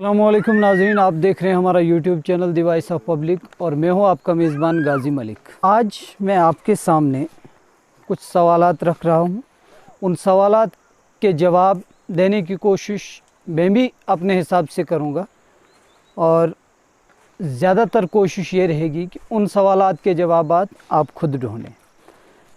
अस्सलामुअलैकुम नाज़रीन, आप देख रहे हैं हमारा YouTube channel the voice of public और मैं हूं आपका मेज़बान गाज़ी मलिक। आज मैं आपके सामने कुछ सवालात रख रहा हूं। उन सवालात के जवाब देने की कोशिश मैं भी अपने हिसाब से करूंगा और ज़्यादातर कोशिश ये रहेगी कि उन सवालात के जवाब आप खुद ढूँढें।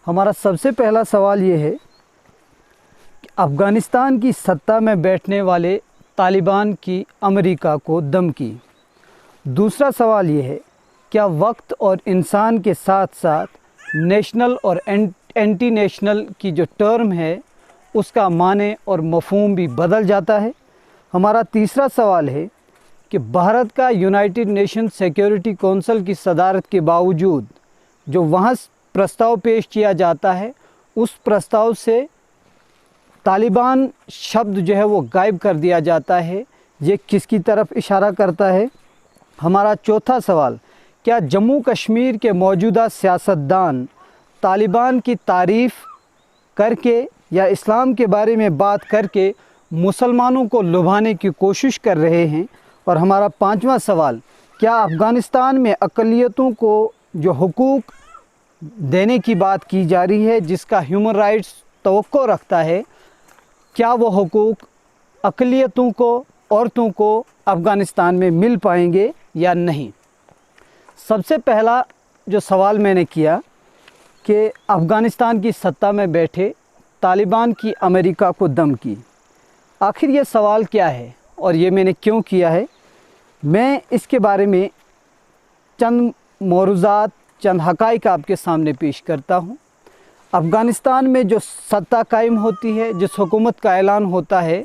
हमारा सबसे पहला सवाल ये है कि अफ़गानिस्तान की सत्ता में बैठने वाले तालिबान की अमेरिका को धमकी। दूसरा सवाल ये है, क्या वक्त और इंसान के साथ साथ नेशनल और एंटी नेशनल की जो टर्म है उसका माने और मफ़हूम भी बदल जाता है। हमारा तीसरा सवाल है कि भारत का यूनाइटेड नेशन सिक्योरिटी काउंसिल की सदारत के बावजूद जो वहाँ प्रस्ताव पेश किया जाता है उस प्रस्ताव से तालिबान शब्द जो है वो गायब कर दिया जाता है, ये किसकी तरफ इशारा करता है। हमारा चौथा सवाल, क्या जम्मू कश्मीर के मौजूदा सियासतदान तालिबान की तारीफ़ करके या इस्लाम के बारे में बात करके मुसलमानों को लुभाने की कोशिश कर रहे हैं। और हमारा पांचवा सवाल, क्या अफ़गानिस्तान में अक़लियतों को जो हुकूक देने की बात की जा रही है जिसका ह्यूमन राइट्स तवक्को रखता है, क्या वो हुकूक अक़लियतों को, औरतों को अफ़गानिस्तान में मिल पाएंगे या नहीं। सबसे पहला जो सवाल मैंने किया कि अफ़गानिस्तान की सत्ता में बैठे तालिबान की अमेरिका को धमकी, आखिर ये सवाल क्या है और ये मैंने क्यों किया है। मैं इसके बारे में चंद मौरूज़ात, चंद हक़ाइक़ आपके सामने पेश करता हूँ। अफ़गानिस्तान में जो सत्ता कायम होती है, जिस हुकूमत का ऐलान होता है,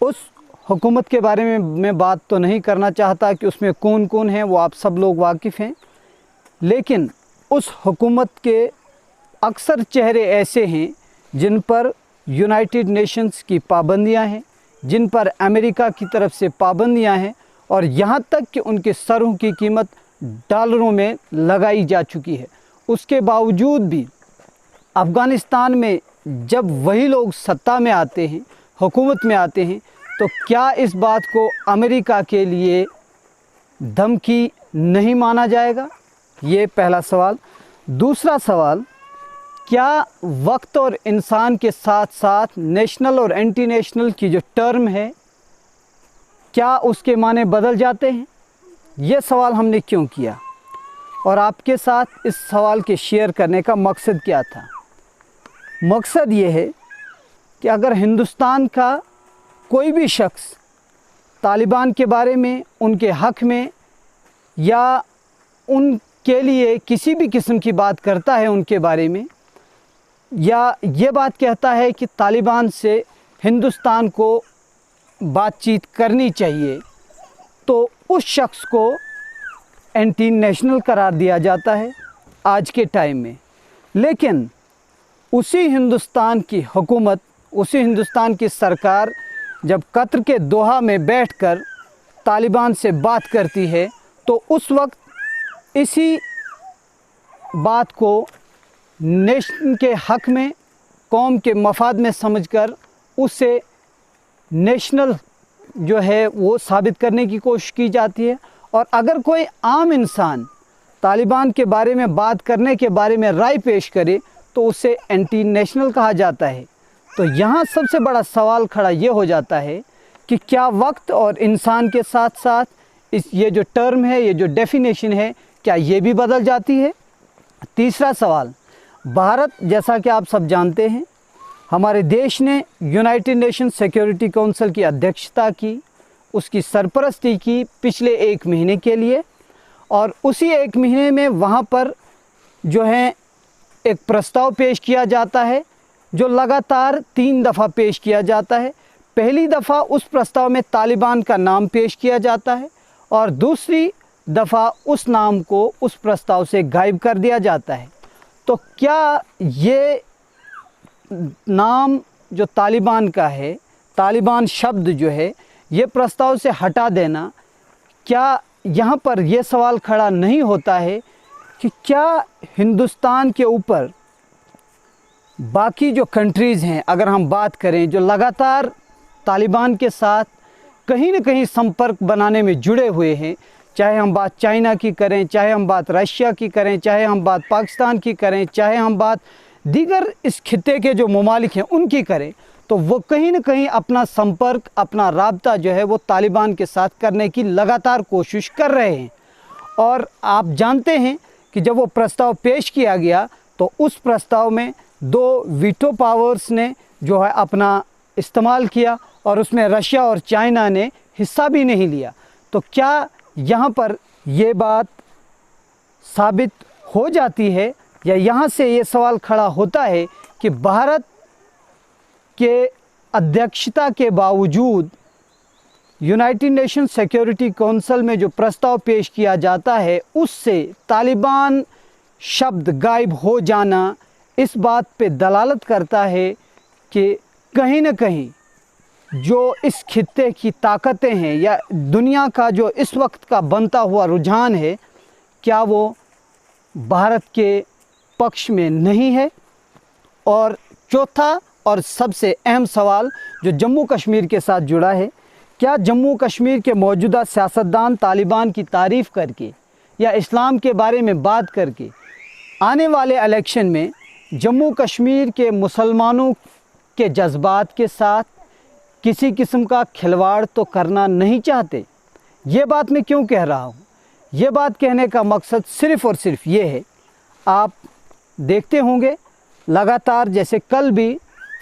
उस हुकूमत के बारे में मैं बात तो नहीं करना चाहता कि उसमें कौन कौन है, वो आप सब लोग वाकिफ़ हैं। लेकिन उस हुकूमत के अक्सर चेहरे ऐसे हैं जिन पर यूनाइटेड नेशंस की पाबंदियां हैं, जिन पर अमेरिका की तरफ से पाबंदियां हैं और यहाँ तक कि उनके सरों की कीमत डॉलरों में लगाई जा चुकी है। उसके बावजूद भी अफ़गानिस्तान में जब वही लोग सत्ता में आते हैं, हुकूमत में आते हैं, तो क्या इस बात को अमेरिका के लिए धमकी नहीं माना जाएगा? ये पहला सवाल। दूसरा सवाल, क्या वक्त और इंसान के साथ साथ नेशनल और एंटी नेशनल की जो टर्म है, क्या उसके माने बदल जाते हैं? ये सवाल हमने क्यों किया और आपके साथ इस सवाल के शेयर करने का मकसद क्या था। मकसद ये है कि अगर हिंदुस्तान का कोई भी शख्स तालिबान के बारे में, उनके हक़ में या उनके लिए किसी भी किस्म की बात करता है उनके बारे में, या ये बात कहता है कि तालिबान से हिंदुस्तान को बातचीत करनी चाहिए, तो उस शख्स को एंटी नेशनल करार दिया जाता है आज के टाइम में। लेकिन उसी हिंदुस्तान की हुकूमत, उसी हिंदुस्तान की सरकार जब कतर के दोहा में बैठकर तालिबान से बात करती है तो उस वक्त इसी बात को नेशन के हक़ में, कौम के मफाद में समझकर उसे नेशनल जो है वो साबित करने की कोशिश की जाती है। और अगर कोई आम इंसान तालिबान के बारे में बात करने के बारे में राय पेश करे तो उसे एंटी नेशनल कहा जाता है। तो यहाँ सबसे बड़ा सवाल खड़ा ये हो जाता है कि क्या वक्त और इंसान के साथ साथ ये जो टर्म है, ये जो डेफिनेशन है, क्या ये भी बदल जाती है। तीसरा सवाल, भारत जैसा कि आप सब जानते हैं, हमारे देश ने यूनाइटेड नेशन सिक्योरिटी काउंसिल की अध्यक्षता की, उसकी सरपरस्ती की पिछले 1 महीने के लिए। और उसी 1 महीने में वहाँ पर जो है एक प्रस्ताव पेश किया जाता है जो लगातार 3 दफ़ा पेश किया जाता है। पहली दफ़ा उस प्रस्ताव में तालिबान का नाम पेश किया जाता है और दूसरी दफ़ा उस नाम को उस प्रस्ताव से गायब कर दिया जाता है। तो क्या ये नाम जो तालिबान का है, तालिबान शब्द जो है, ये प्रस्ताव से हटा देना, क्या यहाँ पर यह सवाल खड़ा नहीं होता है कि क्या हिंदुस्तान के ऊपर बाकी जो कंट्रीज़ हैं, अगर हम बात करें जो लगातार तालिबान के साथ कहीं न कहीं संपर्क बनाने में जुड़े हुए हैं। चाहे हम बात चाइना की करें, चाहे हम बात रशिया की करें, चाहे हम बात पाकिस्तान की करें, चाहे हम बात दीगर इस खित्ते के जो ममालिक हैं उनकी करें, तो वो कहीं न कहीं अपना संपर्क, अपना राब्ता जो है वो तालिबान के साथ करने की लगातार कोशिश कर रहे हैं। और आप जानते हैं कि जब वो प्रस्ताव पेश किया गया तो उस प्रस्ताव में 2 वीटो पावर्स ने जो है अपना इस्तेमाल किया और उसमें रशिया और चाइना ने हिस्सा भी नहीं लिया। तो क्या यहाँ पर ये बात साबित हो जाती है या यहाँ से ये सवाल खड़ा होता है कि भारत के अध्यक्षता के बावजूद यूनाइटेड नेशन सिक्योरिटी काउंसिल में जो प्रस्ताव पेश किया जाता है उससे तालिबान शब्द गायब हो जाना इस बात पे दलालत करता है कि कहीं न कहीं जो इस खित्ते की ताकतें हैं या दुनिया का जो इस वक्त का बनता हुआ रुझान है, क्या वो भारत के पक्ष में नहीं है। और चौथा और सबसे अहम सवाल जो जम्मू कश्मीर के साथ जुड़ा है, क्या जम्मू कश्मीर के मौजूदा सियासतदान तालिबान की तारीफ़ करके या इस्लाम के बारे में बात करके आने वाले इलेक्शन में जम्मू कश्मीर के मुसलमानों के जज्बात के साथ किसी किस्म का खिलवाड़ तो करना नहीं चाहते। ये बात मैं क्यों कह रहा हूँ? ये बात कहने का मकसद सिर्फ़ और सिर्फ ये है, आप देखते होंगे लगातार जैसे कल भी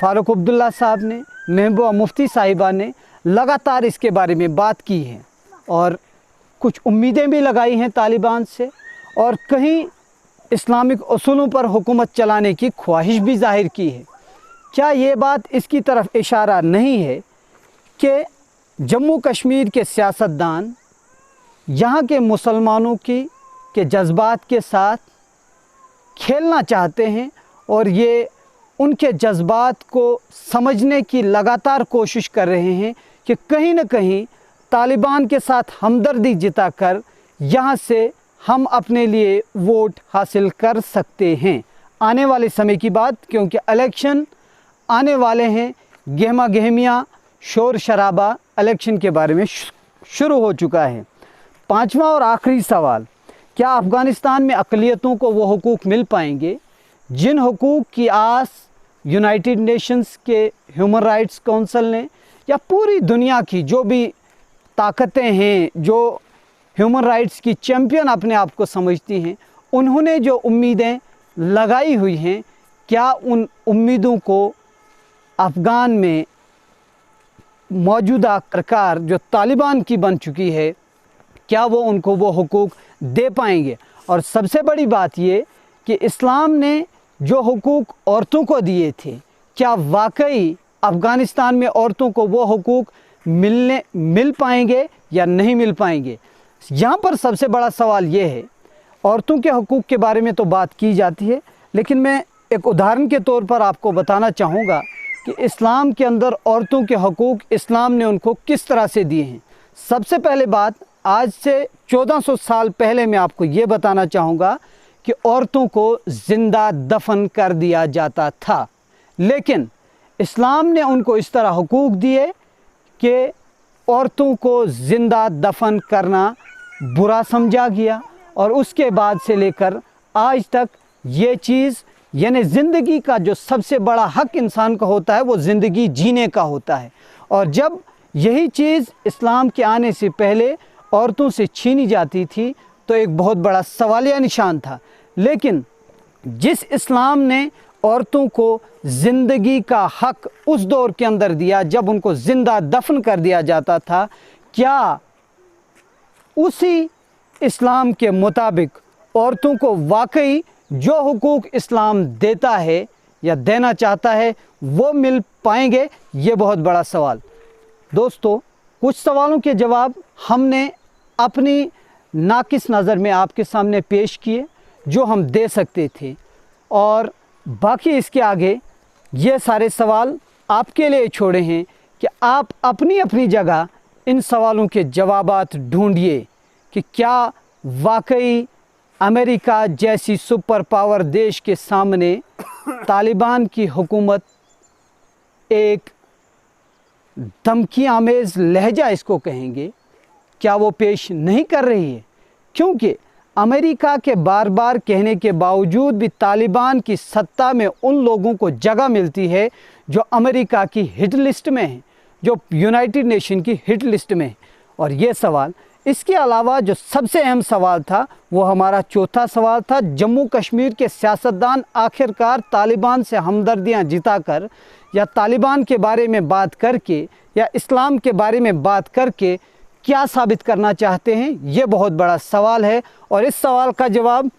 फ़ारूक अब्दुल्ला साहब ने, महबूबा मुफ्ती साहिबा ने लगातार इसके बारे में बात की है और कुछ उम्मीदें भी लगाई हैं तालिबान से और कहीं इस्लामिक असूलों पर हुकूमत चलाने की ख्वाहिश भी जाहिर की है। क्या ये बात इसकी तरफ इशारा नहीं है कि जम्मू कश्मीर के सियासतदान यहाँ के मुसलमानों के जज्बात के साथ खेलना चाहते हैं और ये उनके जज्बात को समझने की लगातार कोशिश कर रहे हैं कि कहीं न कहीं तालिबान के साथ हमदर्दी जताकर यहाँ से हम अपने लिए वोट हासिल कर सकते हैं आने वाले समय की बात, क्योंकि इलेक्शन आने वाले हैं। गहमा गहमियाँ, शोर शराबा इलेक्शन के बारे में शुरू हो चुका है। 5वां और आखिरी सवाल, क्या अफ़गानिस्तान में अक़लियतों को वो हुकूक मिल पाएंगे जिन हुकूक की आस यूनाइटेड नेशंस के ह्यूमन राइट्स काउंसिल ने या पूरी दुनिया की जो भी ताकतें हैं, जो ह्यूमन राइट्स की चैम्पियन अपने आप को समझती हैं, उन्होंने जो उम्मीदें लगाई हुई हैं, क्या उन उम्मीदों को अफ़गान में मौजूदा सरकार जो तालिबान की बन चुकी है, क्या वो उनको वो हुकूक दे पाएंगे? और सबसे बड़ी बात ये कि इस्लाम ने जो हुकूक औरतों को दिए थे, क्या वाकई अफ़गानिस्तान में औरतों को वो हुकूक मिल पाएंगे या नहीं मिल पाएंगे? यहाँ पर सबसे बड़ा सवाल ये है, औरतों के हुकूक के बारे में तो बात की जाती है, लेकिन मैं एक उदाहरण के तौर पर आपको बताना चाहूँगा कि इस्लाम के अंदर औरतों के हुकूक इस्लाम ने उनको किस तरह से दिए हैं। सबसे पहले बात, आज से 1400 साल पहले मैं आपको ये बताना चाहूँगा कि औरतों को ज़िंदा दफन कर दिया जाता था, लेकिन इस्लाम ने उनको इस तरह हुकूक दिए कि औरतों को ज़िंदा दफन करना बुरा समझा गया और उसके बाद से लेकर आज तक ये चीज़, यानी ज़िंदगी का जो सबसे बड़ा हक इंसान का होता है वो ज़िंदगी जीने का होता है। और जब यही चीज़ इस्लाम के आने से पहले औरतों से छीनी जाती थी तो एक बहुत बड़ा सवालिया निशान था। लेकिन जिस इस्लाम ने औरतों को ज़िंदगी का हक उस दौर के अंदर दिया जब उनको ज़िंदा दफन कर दिया जाता था, क्या उसी इस्लाम के मुताबिक औरतों को वाकई जो हुकूक इस्लाम देता है या देना चाहता है वो मिल पाएंगे? ये बहुत बड़ा सवाल। दोस्तों, कुछ सवालों के जवाब हमने अपनी नाकिस नज़र में आपके सामने पेश किए जो हम दे सकते थे, और बाकी इसके आगे ये सारे सवाल आपके लिए छोड़े हैं कि आप अपनी अपनी जगह इन सवालों के जवाबात ढूंढिए कि क्या वाकई अमेरिका जैसी सुपर पावर देश के सामने तालिबान की हुकूमत एक धमकी आमेज़ लहजा इसको कहेंगे, क्या वो पेश नहीं कर रही है? क्योंकि अमेरिका के बार बार कहने के बावजूद भी तालिबान की सत्ता में उन लोगों को जगह मिलती है जो अमेरिका की हिट लिस्ट में है, जो यूनाइटेड नेशन की हिट लिस्ट में है। और ये सवाल, इसके अलावा जो सबसे अहम सवाल था वो हमारा चौथा सवाल था, जम्मू कश्मीर के सियासतदान आखिरकार तालिबान से हमदर्दियां जिताकर या तालिबान के बारे में बात करके या इस्लाम के बारे में बात करके क्या साबित करना चाहते हैं? ये बहुत बड़ा सवाल है और इस सवाल का जवाब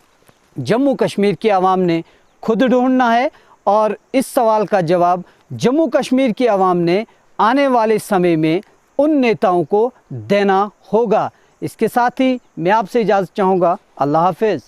जम्मू कश्मीर की आवाम ने खुद ढूंढना है और इस सवाल का जवाब जम्मू कश्मीर की आवाम ने आने वाले समय में उन नेताओं को देना होगा। इसके साथ ही मैं आपसे इजाज़त चाहूँगा। अल्लाह हाफ़िज़।